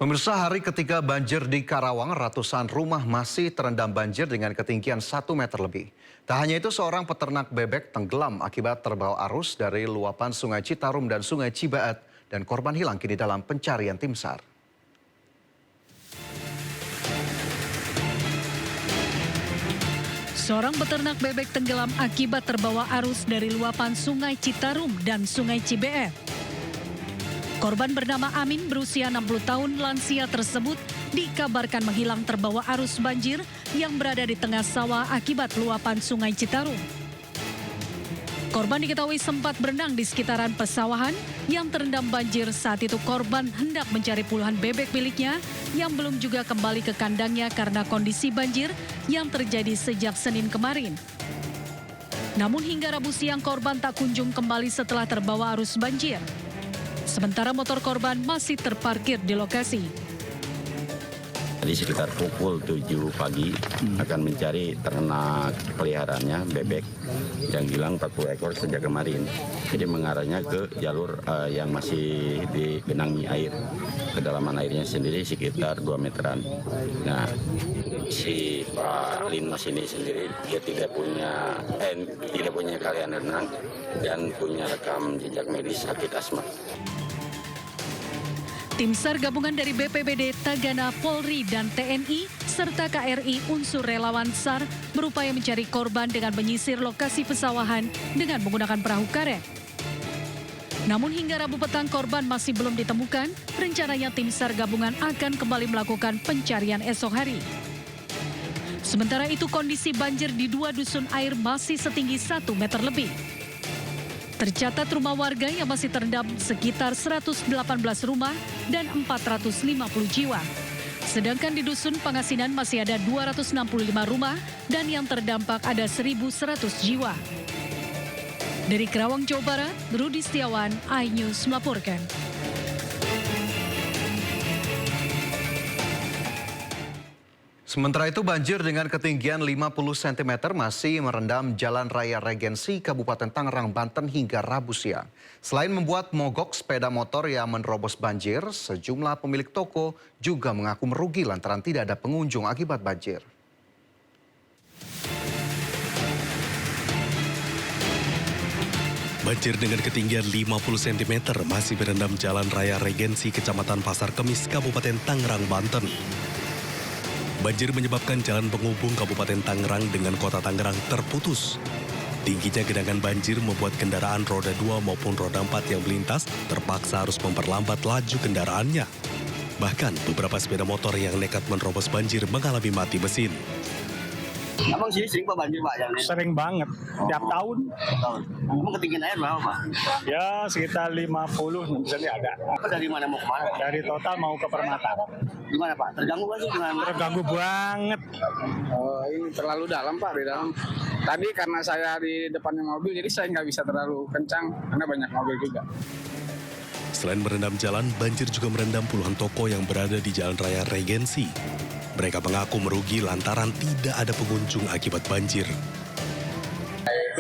Pemirsa, hari ketiga banjir di Karawang, ratusan rumah masih terendam banjir dengan ketinggian 1 meter lebih. Tak hanya itu, seorang peternak bebek tenggelam akibat terbawa arus dari luapan Sungai Citarum dan Sungai Cibaat, dan korban hilang kini dalam pencarian tim SAR. Seorang peternak bebek tenggelam akibat terbawa arus dari luapan Sungai Citarum dan Sungai Cibeet. Korban bernama Amin berusia 60 tahun lansia tersebut dikabarkan menghilang terbawa arus banjir yang berada di tengah sawah akibat luapan Sungai Citarum. Korban diketahui sempat berenang di sekitaran pesawahan yang terendam banjir. Saat itu korban hendak mencari puluhan bebek miliknya yang belum juga kembali ke kandangnya karena kondisi banjir yang terjadi sejak Senin kemarin. Namun hingga Rabu siang korban tak kunjung kembali setelah terbawa arus banjir. Sementara motor korban masih terparkir di lokasi. Di sekitar pukul 7 pagi akan mencari ternak peliharaannya bebek yang hilang 40 ekor sejak kemarin. Jadi mengarahnya ke jalur yang masih digenangi air. Kedalaman airnya sendiri sekitar 2 meteran. Nah, si Pak Linmas ini sendiri dia tidak punya keahlian renang dan punya rekam jejak medis sakit asma. Tim SAR gabungan dari BPBD, Tagana, Polri, dan TNI, serta KRI unsur relawan SAR berupaya mencari korban dengan menyisir lokasi pesawahan dengan menggunakan perahu karet. Namun hingga Rabu petang korban masih belum ditemukan, rencananya tim SAR gabungan akan kembali melakukan pencarian esok hari. Sementara itu kondisi banjir di 2 dusun air masih setinggi 1 meter lebih. Tercatat rumah warga yang masih terendam sekitar 118 rumah dan 450 jiwa. Sedangkan di Dusun Pangasinan masih ada 265 rumah dan yang terdampak ada 1.100 jiwa. Dari Karawang, Jawa Barat, Rudi Setiawan, iNews melaporkan. Sementara itu banjir dengan ketinggian 50 cm masih merendam Jalan Raya Regensi Kabupaten Tangerang, Banten hingga Rabu siang. Selain membuat mogok sepeda motor yang menerobos banjir, sejumlah pemilik toko juga mengaku merugi lantaran tidak ada pengunjung akibat banjir. Banjir dengan ketinggian 50 cm masih merendam Jalan Raya Regensi Kecamatan Pasar Kemis, Kabupaten Tangerang, Banten. Banjir menyebabkan jalan penghubung Kabupaten Tangerang dengan Kota Tangerang terputus. Tingginya genangan banjir membuat kendaraan roda 2 maupun roda 4 yang melintas terpaksa harus memperlambat laju kendaraannya. Bahkan beberapa sepeda motor yang nekat menerobos banjir mengalami mati mesin. Abang sini sering Pak banjir Pak jalannya? Sering banget, tiap tahun. Emang ketinggian air berapa Pak? Ya sekitar 50 misalnya ada. Apa dari mana mau kemana? Dari total mau ke Permata. Gimana Pak? Terganggu nggak sih dengan? Terganggu banget. Oh, ini terlalu dalam Pak, di dalam. Tadi karena saya di depannya mobil, jadi saya nggak bisa terlalu kencang karena banyak mobil juga. Selain merendam jalan, banjir juga merendam puluhan toko yang berada di Jalan Raya Regensi. Mereka mengaku merugi lantaran tidak ada pengunjung akibat banjir.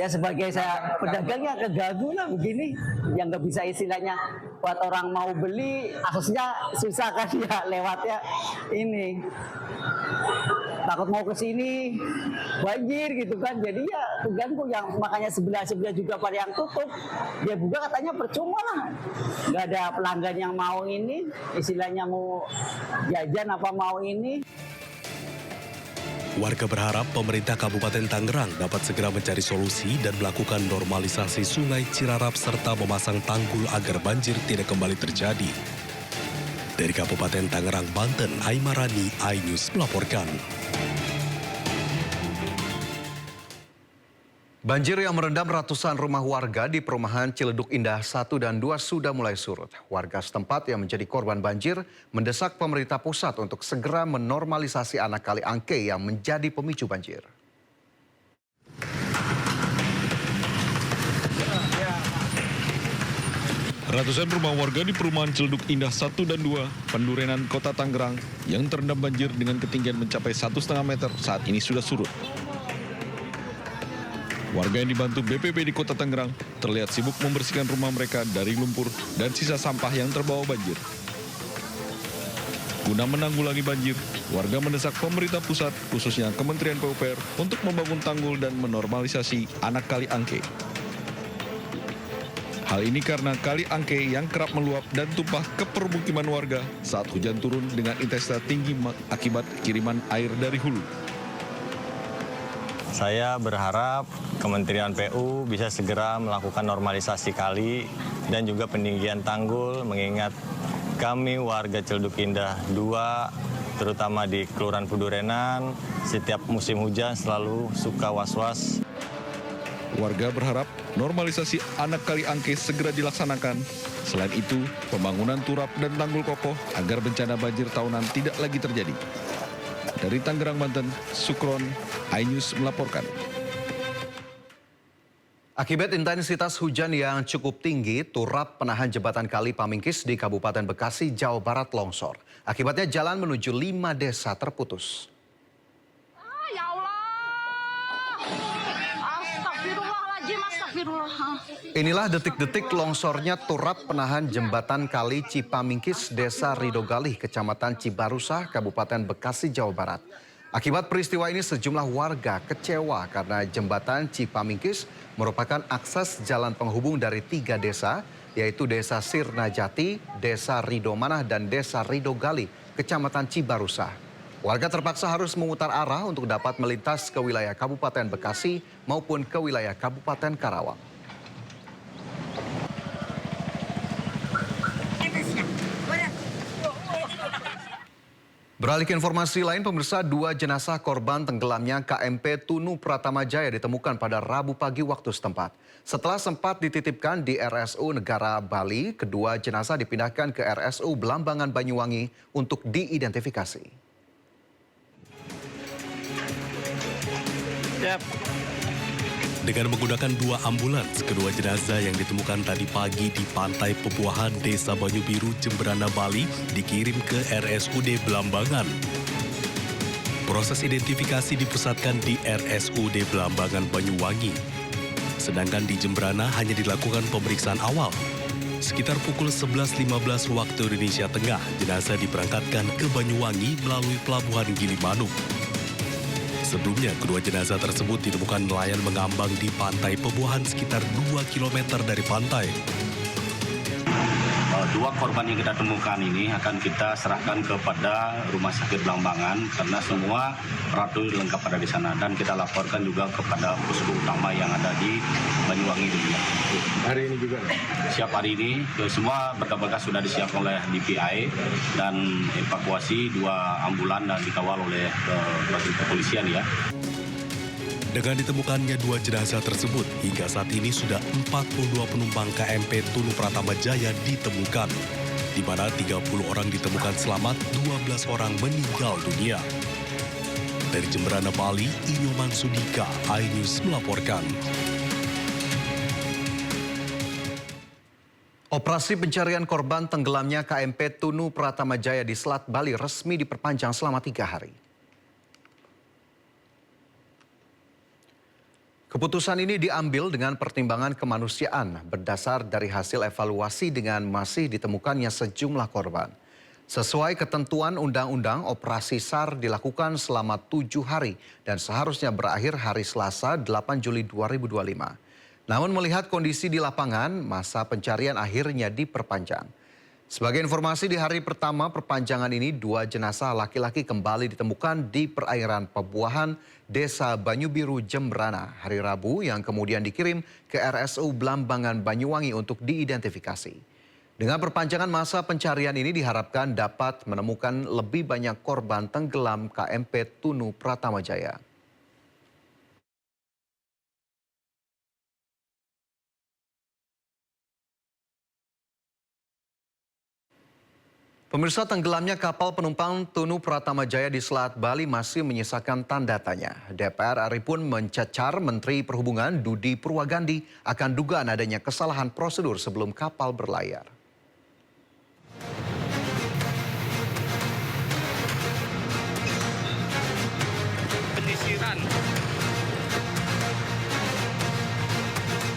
Ya sebagai saya pedagangnya keganggu lah begini, yang nggak bisa istilahnya buat orang mau beli aksesnya susah kan ya lewatnya ini. Takut mau ke sini banjir gitu kan, jadi ya keganggu, yang makanya sebelah juga pada yang tutup. Dia buka katanya percuma lah, nggak ada pelanggan yang mau ini, istilahnya mau jajan apa mau ini. Warga berharap pemerintah Kabupaten Tangerang dapat segera mencari solusi dan melakukan normalisasi Sungai Cirarap serta memasang tanggul agar banjir tidak kembali terjadi. Dari Kabupaten Tangerang, Banten, Aimarani, iNews melaporkan. Banjir yang merendam ratusan rumah warga di perumahan Ciledug Indah 1 dan 2 sudah mulai surut. Warga setempat yang menjadi korban banjir mendesak pemerintah pusat untuk segera menormalisasi anak kali Angke yang menjadi pemicu banjir. Ratusan rumah warga di perumahan Ciledug Indah 1 dan 2, Pendurenan, Kota Tangerang, yang terendam banjir dengan ketinggian mencapai 1,5 meter saat ini sudah surut. Warga yang dibantu BPBD di Kota Tangerang terlihat sibuk membersihkan rumah mereka dari lumpur dan sisa sampah yang terbawa banjir. Guna menanggulangi banjir, warga mendesak pemerintah pusat, khususnya Kementerian PUPR, untuk membangun tanggul dan menormalisasi anak Kali Angke. Hal ini karena Kali Angke yang kerap meluap dan tumpah ke permukiman warga saat hujan turun dengan intensitas tinggi akibat kiriman air dari hulu. Saya berharap Kementerian PU bisa segera melakukan normalisasi kali dan juga peninggian tanggul, mengingat kami warga Celduk Indah 2, terutama di Kelurahan Pudurenan, setiap musim hujan selalu suka was-was. Warga berharap normalisasi anak Kali Angke segera dilaksanakan. Selain itu, pembangunan turap dan tanggul kokoh agar bencana banjir tahunan tidak lagi terjadi. Dari Tangerang, Banten, Sukron, iNews melaporkan. Akibat intensitas hujan yang cukup tinggi, turap penahan jembatan Kali Pamingkis di Kabupaten Bekasi, Jawa Barat longsor. Akibatnya jalan menuju 5 desa terputus. Ya Allah. Astagfirullahaladzim, astagfirullah. Inilah detik-detik longsornya turap penahan jembatan Kali Cipamingkis, Desa Ridogalih, Kecamatan Cibarusah, Kabupaten Bekasi, Jawa Barat. Akibat peristiwa ini sejumlah warga kecewa karena jembatan Cipamingkis merupakan akses jalan penghubung dari 3 desa, yaitu Desa Sirnajati, Desa Ridomanah, dan Desa Ridogali, Kecamatan Cibarusah. Warga terpaksa harus memutar arah untuk dapat melintas ke wilayah Kabupaten Bekasi maupun ke wilayah Kabupaten Karawang. Beralih ke informasi lain, pemirsa, 2 jenazah korban tenggelamnya KMP Tunu Pratama Jaya ditemukan pada Rabu pagi waktu setempat. Setelah sempat dititipkan di RSU Negara Bali, kedua jenazah dipindahkan ke RSU Belambangan Banyuwangi untuk diidentifikasi. Dengan menggunakan 2 ambulans, kedua jenazah yang ditemukan tadi pagi di Pantai Pebuahan Desa Banyu Biru, Jemberana, Bali dikirim ke RSUD Belambangan. Proses identifikasi dipusatkan di RSUD Belambangan Banyuwangi. Sedangkan di Jemberana hanya dilakukan pemeriksaan awal. Sekitar pukul 11.15 waktu Indonesia Tengah, jenazah diberangkatkan ke Banyuwangi melalui Pelabuhan Gilimanuk. Sebelumnya, kedua jenazah tersebut ditemukan nelayan mengambang di Pantai Pebuahan sekitar 2 km dari pantai. 2 korban yang kita temukan ini akan kita serahkan kepada Rumah Sakit Belambangan karena semua peratu lengkap ada di sana, dan kita laporkan juga kepada posko utama yang ada di Banyuwangi demikian. Hari ini juga? Siap hari ini, semua berkas-berkas sudah disiapkan oleh DPI dan evakuasi 2 ambulan dan dikawal oleh kepolisian ya. Dengan ditemukannya 2 jenazah tersebut, hingga saat ini sudah 42 penumpang KMP Tunu Pratama Jaya ditemukan, di mana 30 orang ditemukan selamat, 12 orang meninggal dunia. Dari Jemberana, Bali, Inyoman Sudika, iNews melaporkan. Operasi pencarian korban tenggelamnya KMP Tunu Pratama Jaya di Selat Bali resmi diperpanjang selama 3 hari. Keputusan ini diambil dengan pertimbangan kemanusiaan berdasar dari hasil evaluasi dengan masih ditemukannya sejumlah korban. Sesuai ketentuan undang-undang, operasi SAR dilakukan selama 7 hari dan seharusnya berakhir hari Selasa 8 Juli 2025. Namun melihat kondisi di lapangan, masa pencarian akhirnya diperpanjang. Sebagai informasi, di hari pertama perpanjangan ini 2 jenazah laki-laki kembali ditemukan di perairan Pebuahan Desa Banyu Biru, Jemberana hari Rabu, yang kemudian dikirim ke RSU Belambangan Banyuwangi untuk diidentifikasi. Dengan perpanjangan masa pencarian ini diharapkan dapat menemukan lebih banyak korban tenggelam KMP Tunu Pratama Jaya. Pemirsa, tenggelamnya kapal penumpang Tunu Pratama Jaya di Selat Bali masih menyisakan tanda tanya. DPR RI pun mencecar Menteri Perhubungan Dudi Purwagandi akan dugaan adanya kesalahan prosedur sebelum kapal berlayar.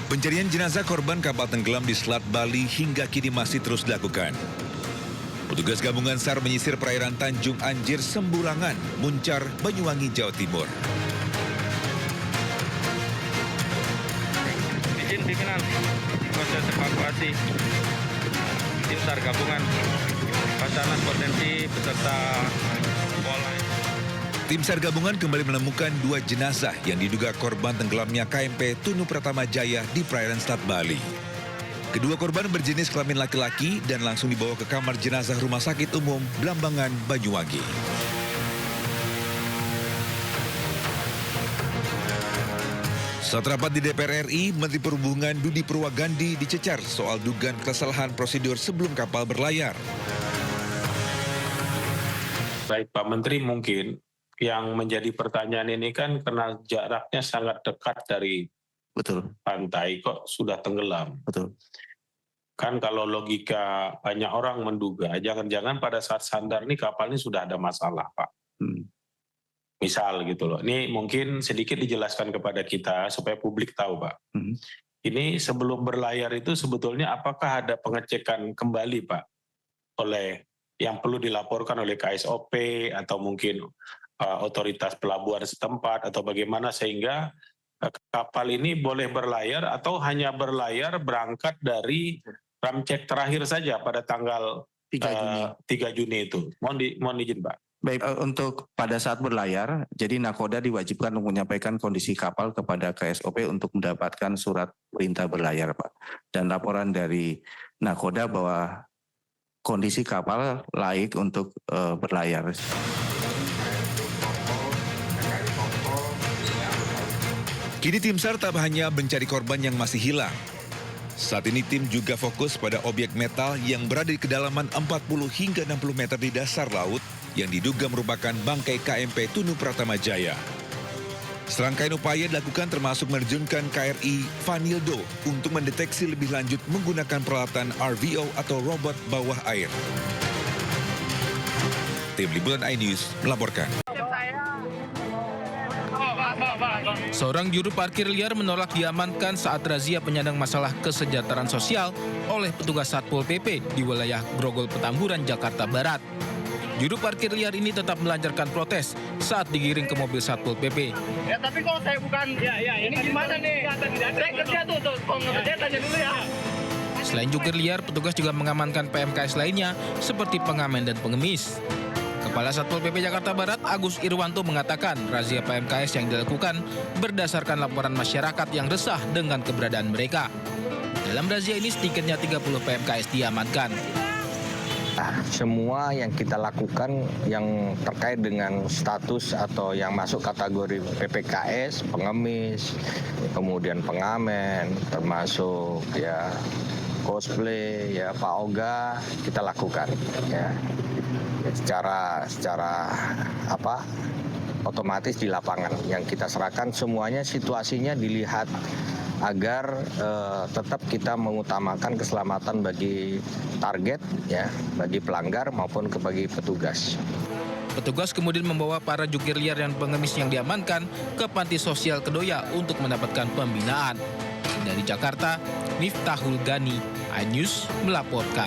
Pencarian jenazah korban kapal tenggelam di Selat Bali hingga kini masih terus dilakukan. Petugas gabungan SAR menyisir perairan Tanjung Anjir, Semburangan, Muncar, Banyuwangi, Jawa Timur. Izin pimpinan proses evakuasi tim SAR gabungan Basarnas Potensi beserta Polres. Tim SAR gabungan kembali menemukan 2 jenazah yang diduga korban tenggelamnya KMP Tunu Pratama Jaya di perairan Selat Bali. Kedua korban berjenis kelamin laki-laki dan langsung dibawa ke kamar jenazah Rumah Sakit Umum Blambangan, Banyuwangi. Saat rapat di DPR RI, Menteri Perhubungan Budi Purwagandi dicecar soal dugaan kesalahan prosedur sebelum kapal berlayar. Baik Pak Menteri, mungkin yang menjadi pertanyaan ini kan karena jaraknya sangat dekat dari pantai, kok sudah tenggelam. Kan kalau logika banyak orang menduga, jangan-jangan pada saat sandar ini kapal ini sudah ada masalah, Pak. Misal gitu loh. Ini mungkin sedikit dijelaskan kepada kita supaya publik tahu, Pak. Ini sebelum berlayar itu sebetulnya apakah ada pengecekan kembali, Pak, oleh yang perlu dilaporkan oleh KSOP atau mungkin otoritas pelabuhan setempat atau bagaimana sehingga kapal ini boleh berlayar atau hanya berlayar berangkat dari ramcek terakhir saja pada tanggal 3 Juni itu. Mohon izin, Pak. Baik, untuk pada saat berlayar, jadi nakoda diwajibkan untuk menyampaikan kondisi kapal kepada KSOP untuk mendapatkan surat perintah berlayar, Pak. Dan laporan dari nakoda bahwa kondisi kapal laik untuk berlayar. Kini tim SAR tak hanya mencari korban yang masih hilang. Saat ini tim juga fokus pada objek metal yang berada di kedalaman 40 hingga 60 meter di dasar laut yang diduga merupakan bangkai KMP Tunu Pratama Jaya. Serangkaian upaya dilakukan termasuk menerjunkan KRI Vanildo untuk mendeteksi lebih lanjut menggunakan peralatan RVO atau robot bawah air. Tim Liputan iNews melaporkan. Seorang juru parkir liar menolak diamankan saat razia penyandang masalah kesejahteraan sosial oleh petugas Satpol PP di wilayah Grogol Petamburan, Jakarta Barat. Juru parkir liar ini tetap melancarkan protes saat digiring ke mobil Satpol PP. Ya tapi kalau saya bukan, ini gimana nih? Saya kerja tuh, saya tanya dulu ya. Selain jukir liar, petugas juga mengamankan PMKS lainnya seperti pengamen dan pengemis. Kepala Satpol PP Jakarta Barat, Agus Irwanto mengatakan razia PMKS yang dilakukan berdasarkan laporan masyarakat yang resah dengan keberadaan mereka. Dalam razia ini sedikitnya 30 PMKS diamankan. Semua yang kita lakukan yang terkait dengan status atau yang masuk kategori PPKS, pengemis, kemudian pengamen, termasuk ya cosplay, ya Pak Oga, kita lakukan ya. Secara otomatis di lapangan yang kita serahkan semuanya situasinya dilihat agar tetap kita mengutamakan keselamatan bagi target ya, bagi pelanggar maupun bagi petugas. Petugas kemudian membawa para jukir liar dan pengemis yang diamankan ke Panti Sosial Kedoya untuk mendapatkan pembinaan. Dari Jakarta, Miftahul Gani, iNews melaporkan.